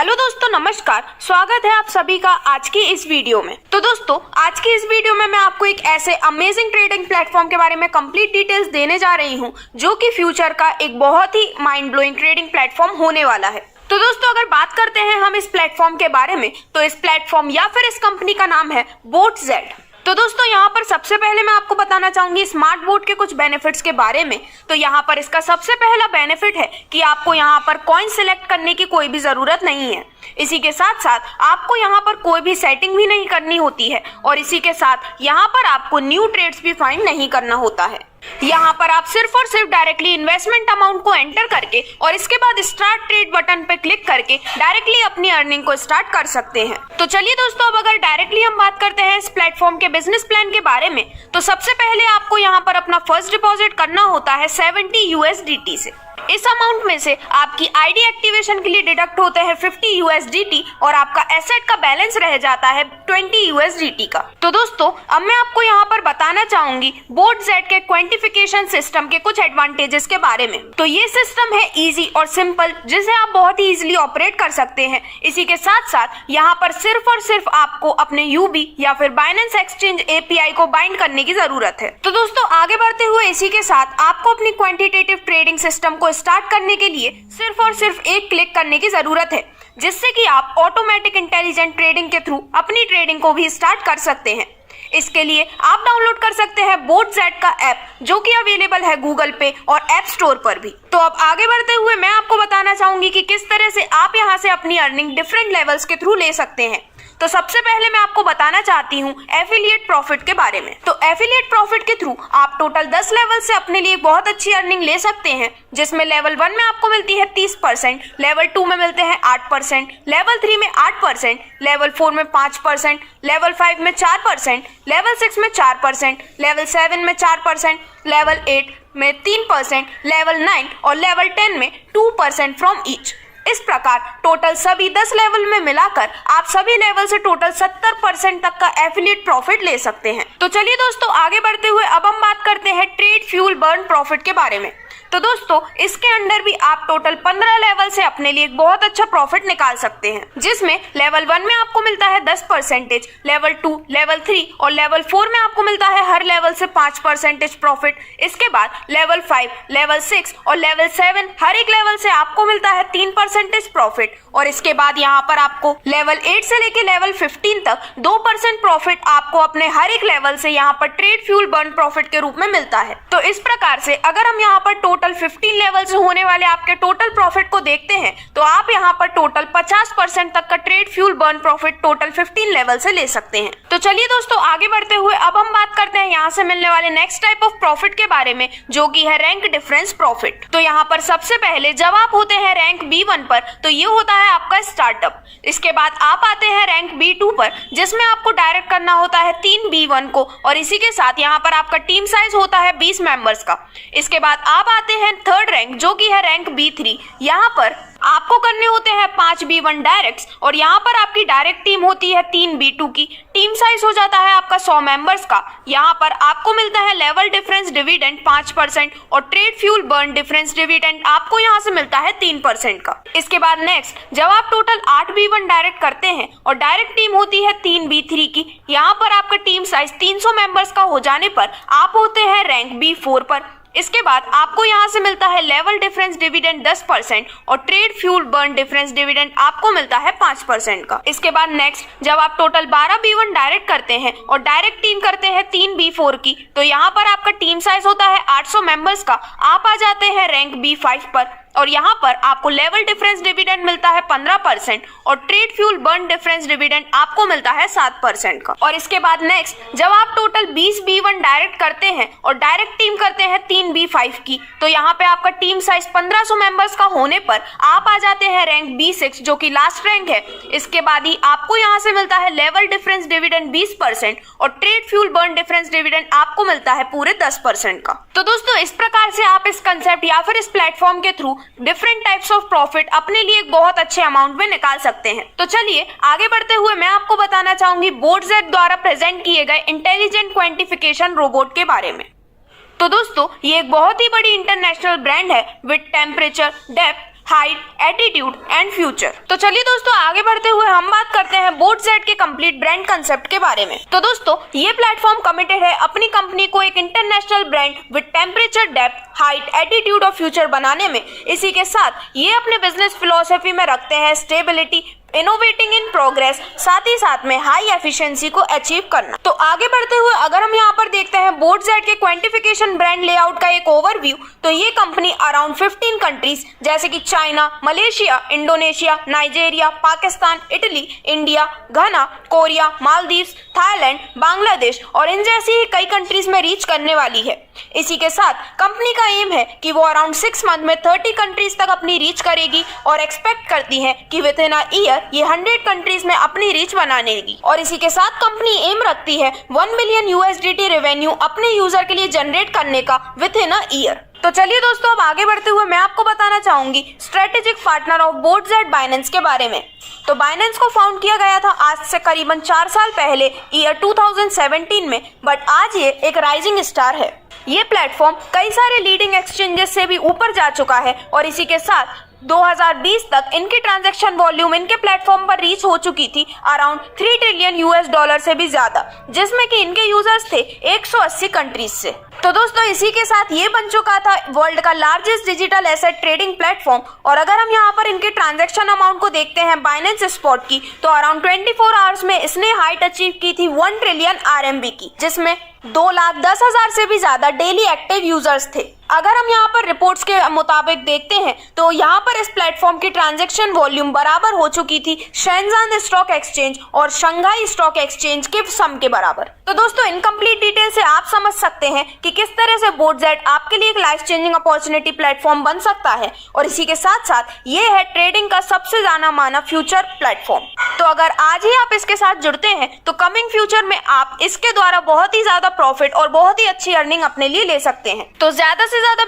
Hello दोस्तों, नमस्कार। स्वागत है आप सभी का आज की इस वीडियो में। तो दोस्तों, आज की इस वीडियो में मैं आपको एक ऐसे अमेजिंग ट्रेडिंग प्लेटफॉर्म के बारे में कंप्लीट डिटेल्स देने जा रही हूं जो कि फ्यूचर का एक बहुत ही माइंड ब्लोइंग ट्रेडिंग प्लेटफॉर्म होने वाला है। तो दोस्तों, अगर बात करते हैं हम इस प्लेटफॉर्म के बारे में, तो इस प्लेटफॉर्म या फिर इस कंपनी का नाम है बोटजेट। तो दोस्तों, यहाँ पर सबसे पहले मैं आपको बताना चाहूंगी स्मार्ट बोट के कुछ बेनिफिट्स के बारे में। तो यहाँ पर इसका सबसे पहला बेनिफिट है कि आपको यहाँ पर कॉइन सिलेक्ट करने की कोई भी जरूरत नहीं है। इसी के साथ साथ आपको यहाँ पर कोई भी सेटिंग भी नहीं करनी होती है और इसी के साथ यहाँ पर आपको न्यू ट्रेड्स भी फाइंड नहीं करना होता है। यहाँ पर आप सिर्फ और सिर्फ डायरेक्टली इन्वेस्टमेंट अमाउंट को एंटर करके और इसके बाद स्टार्ट ट्रेड बटन पे क्लिक करके डायरेक्टली अपनी अर्निंग को स्टार्ट कर सकते हैं। तो चलिए दोस्तों, अब अगर डायरेक्टली हम बात करते हैं इस प्लेटफॉर्म के बिजनेस प्लान के बारे में, तो सबसे पहले आपको यहाँ पर अपना फर्स्ट डिपॉजिट करना होता है 70 USDT से। इस अमाउंट में से आपकी आईडी एक्टिवेशन के लिए डिडक्ट होते हैं 50 USDT और आपका एसेट का बैलेंस रह जाता है 20 USDT का। तो दोस्तों, अब मैं आपको यहाँ पर बताना चाहूंगी बोटजेट के क्वांटिफिकेशन सिस्टम के कुछ एडवांटेजेस के बारे में। तो ये सिस्टम है इजी और सिंपल, जिसे आप बहुत ही इजीली ऑपरेट कर सकते हैं। इसी के साथ साथ यहाँ पर सिर्फ और सिर्फ आपको अपने UB या फिर बाइनेंस एक्सचेंज API को बाइंड करने की जरूरत है। तो दोस्तों, आगे बढ़ते हुए इसी के साथ आपको अपनी क्वांटिटेटिव ट्रेडिंग सिस्टम को स्टार्ट करने के लिए सिर्फ और सिर्फ एक क्लिक करने की जरूरत है, जिससे कि आप ऑटोमेटिक इंटेलिजेंट ट्रेडिंग के थ्रू अपनी ट्रेडिंग को भी स्टार्ट कर सकते हैं। इसके लिए आप डाउनलोड कर सकते हैं बोटजेट का ऐप, जो कि अवेलेबल है गूगल पे और ऐप स्टोर पर भी। तो अब आगे बढ़ते हुए मैं आपको बताना चाहूंगी कि किस तरह से आप यहां से अपनी अर्निंग डिफरेंट लेवल्स के थ्रू ले सकते हैं। तो सबसे पहले मैं आपको बताना चाहती हूँ एफिलिएट प्रॉफिट के बारे में। तो एफिलिएट प्रॉफिट के थ्रू आप टोटल 10 लेवल से अपने लिए बहुत अच्छी अर्निंग ले सकते हैं, जिसमें लेवल 1 में आपको मिलती है 30%, लेवल 2 में मिलते हैं 8%, लेवल 3 में 8%, लेवल 4 में 5%, लेवल 5 में 4%, लेवल 6 में 4%, लेवल 7 में 4%, लेवल 8 में 3%, लेवल 9 और लेवल 10 में 2% फ्रॉम ईच। इस प्रकार टोटल सभी 10 लेवल में मिलाकर आप सभी लेवल से टोटल 70% तक का एफिलिएट प्रॉफिट ले सकते हैं। तो चलिए दोस्तों, आगे बढ़ते हुए अब हम बात करते हैं ट्रेड फ्यूल बर्न प्रॉफिट के बारे में। तो दोस्तों, इसके अंदर भी आप टोटल 15 लेवल से अपने लिए एक बहुत अच्छा प्रॉफिट निकाल सकते हैं, जिसमें लेवल 1 में आपको मिलता है 10%, लेवल 2, लेवल 3 और लेवल 4 में आपको मिलता है हर लेवल से 5% प्रॉफिट। इसके बाद लेवल 5, लेवल 6 और लेवल 7 हर एक लेवल से आपको मिलता है 3% प्रॉफिट। और इसके बाद यहाँ पर आपको लेवल 8 से लेके लेवल 15 तक 2% प्रॉफिट आपको अपने हर एक लेवल से यहाँ पर ट्रेड फ्यूल बर्न प्रॉफिट के रूप में मिलता है। तो इस प्रकार से अगर हम यहाँ पर टोटल 15 लेवल से होने वाले आपके टोटल प्रॉफिट को देखते हैं, तो आप यहाँ पर टोटल 50% तक का trade fuel burn profit total 15 level से ले सकते हैं। तो चलिए दोस्तों, आगे बढ़ते हुए अब हम बात करते हैं यहाँ से मिलने वाले नेक्स्ट टाइप ऑफ प्रॉफिट के बारे में, जो कि है रैंक डिफरेंस प्रॉफिट। तो यहाँ पर सबसे पहले जब आप होते हैं रैंक B1 पर, तो ये होता है आपका स्टार्टअप। इसके बाद आप आते हैं रैंक B2 पर, जिसमें आपको डायरेक्ट करना होता है 3 B1 को और इसी के साथ यहाँ पर आपका टीम साइज होता है 20 मेंबर्स का। इसके बाद आप आते हैं थर्ड रैंक, जो कि है रैंक B3। यहाँ पर आपको करने होते हैं 5 B1 डायरेक्ट्स और यहाँ पर आपकी डायरेक्ट टीम होती है 3 B2 की। टीम साइज हो जाता है आपका 100 मेंबर्स का। यहाँ पर आपको मिलता है लेवल डिफरेंस डिविडेंड 5% और trade fuel burn difference dividend आपको यहाँ से मिलता है 3% का। इसके बाद नेक्स्ट, जब आप टोटल 8 B1 डायरेक्ट करते हैं और डायरेक्ट टीम होती है 3 B3 की, यहाँ पर आपका टीम साइज 300 मेंबर्स का हो जाने पर आप होते हैं रैंक B4 पर। इसके बाद आपको यहाँ से मिलता है लेवल डिफरेंस डिविडेंड 10% और trade fuel burn difference dividend आपको मिलता है 5% का। इसके बाद नेक्स्ट, जब आप टोटल 12 B1 डायरेक्ट करते हैं और डायरेक्ट टीम करते हैं 3 B4 की, तो यहाँ पर आपका टीम साइज होता है 800 मेंबर्स का। आप आ जाते हैं रैंक B5 पर और यहाँ पर आपको लेवल डिफरेंस डिविडेंड मिलता है 15% और trade fuel burn difference dividend आपको मिलता है 7% का। और इसके बाद नेक्स्ट, जब आप टोटल 20 B1 डायरेक्ट करते हैं और डायरेक्ट टीम करते हैं 3 B5 की, तो यहाँ पे आपका टीम साइज 1500 मेंबर्स का होने पर आप आ जाते हैं रैंक B6, जो कि लास्ट रैंक है। इसके बाद ही आपको यहाँ से मिलता है लेवल डिफरेंस डिविडेंड 20% और trade fuel burn difference dividend आपको मिलता है पूरे 10% का। तो दोस्तों, इस प्रकार से आप इस कंसेप्ट या फिर इस प्लेटफॉर्म के through different types of profit अपने लिए एक बहुत अच्छे अमाउंट में निकाल सकते हैं। तो चलिए आगे बढ़ते हुए मैं आपको बताना चाहूंगी बोटजेट द्वारा प्रेजेंट किए गए इंटेलिजेंट क्वांटिफिकेशन रोबोट के बारे में। तो दोस्तों, ये एक बहुत ही बड़ी इंटरनेशनल ब्रांड है with temperature, depth, height, attitude and future. तो चलिए दोस्तों आगे बढ़ते हुए हम बात करते हैं बोटजेट के कंप्लीट ब्रांड कंसेप्ट के बारे में। तो दोस्तों ये प्लेटफॉर्म कमिटेड है अपनी कंपनी को एक international brand with temperature, depth, height, attitude और फ्यूचर बनाने में। इसी के साथ ये अपने बिजनेस फिलोसफी में रखते हैं स्टेबिलिटी, इनोवेटिंग इन प्रोग्रेस, साथ ही साथ में हाई एफिशिएंसी को अचीव करना। तो आगे बढ़ते हुए अगर हम यहाँ पर देखते हैं बोटजेट के क्वांटिफिकेशन ब्रांड लेआउट का एक ओवरव्यू, तो ये कंपनी अराउंड 15 कंट्रीज जैसे कि China, Malaysia, Indonesia, Nigeria, Pakistan, Italy, India, घना, कोरिया, मालदीव्स, थाईलैंड, बांग्लादेश और इन जैसी ही कई कंट्रीज में रीच करने वाली है। इसी के साथ कंपनी का एम है कि वो अराउंड 6 मंथ में 30 कंट्रीज तक अपनी रीच करेगी और एक्सपेक्ट करती है कि विद इन अ ईयर ये 100 कंट्रीज में अपनी रीच बनाने की। और इसी के साथ कंपनी एम रखती है 1 बिलियन USDT रेवेन्यू अपने यूजर के लिए जनरेट करने का विद इन अ ईयर। तो चलिए दोस्तों अब आगे बढ़ते हुए मैं आपको बताना चाहूंगी स्ट्रेटेजिक पार्टनर ऑफ बोटजेट बाइनेंस के बारे में। तो बाइनेंस को फाउंड किया गया था आज से करीबन 4 साल पहले ईयर 2017 में, बट आज ये एक राइजिंग स्टार है। ये प्लेटफॉर्म कई सारे लीडिंग एक्सचेंजेस से भी ऊपर जा चुका है और इसी के साथ 2020 तक इनकी ट्रांजैक्शन वॉल्यूम इनके प्लेटफॉर्म पर रीच हो चुकी थी अराउंड $3 ट्रिलियन से भी ज्यादा, जिसमें कि इनके यूजर्स थे 180 कंट्रीज से। तो दोस्तों इसी के साथ ये बन चुका था वर्ल्ड का largest digital asset trading platform. और अगर हम यहाँ पर इनके ट्रांजैक्शन अमाउंट को देखते हैं बाइनेंस स्पॉट की, तो अराउंड 24 आवर्स में इसने हाइट अचीव की थी 1 ट्रिलियन RMB की, जिसमें 2,10,000 से भी ज्यादा डेली एक्टिव यूजर्स थे। अगर हम यहाँ पर रिपोर्ट्स के मुताबिक देखते हैं तो यहाँ पर इस प्लेटफॉर्म की ट्रांजैक्शन वॉल्यूम बराबर हो चुकी थी शेंजान स्टॉक एक्सचेंज और शंघाई स्टॉक एक्सचेंज के सम के बराबर। तो दोस्तों इनकम्प्लीट डिटेल से आप समझ सकते हैं कि किस तरह से बोटजेट आपके लिए एक लाइफ चेंजिंग अपॉर्चुनिटी प्लेटफॉर्म बन सकता है। और इसी के साथ साथ ये है ट्रेडिंग का सबसे जाना माना फ्यूचर प्लेटफॉर्म। तो अगर आज ही आप इसके साथ जुड़ते हैं तो कमिंग फ्यूचर में आप इसके द्वारा बहुत ही ज्यादा प्रॉफिट और बहुत ही अच्छी अर्निंग अपने लिए ले सकते हैं। तो ज्यादा से ज्यादा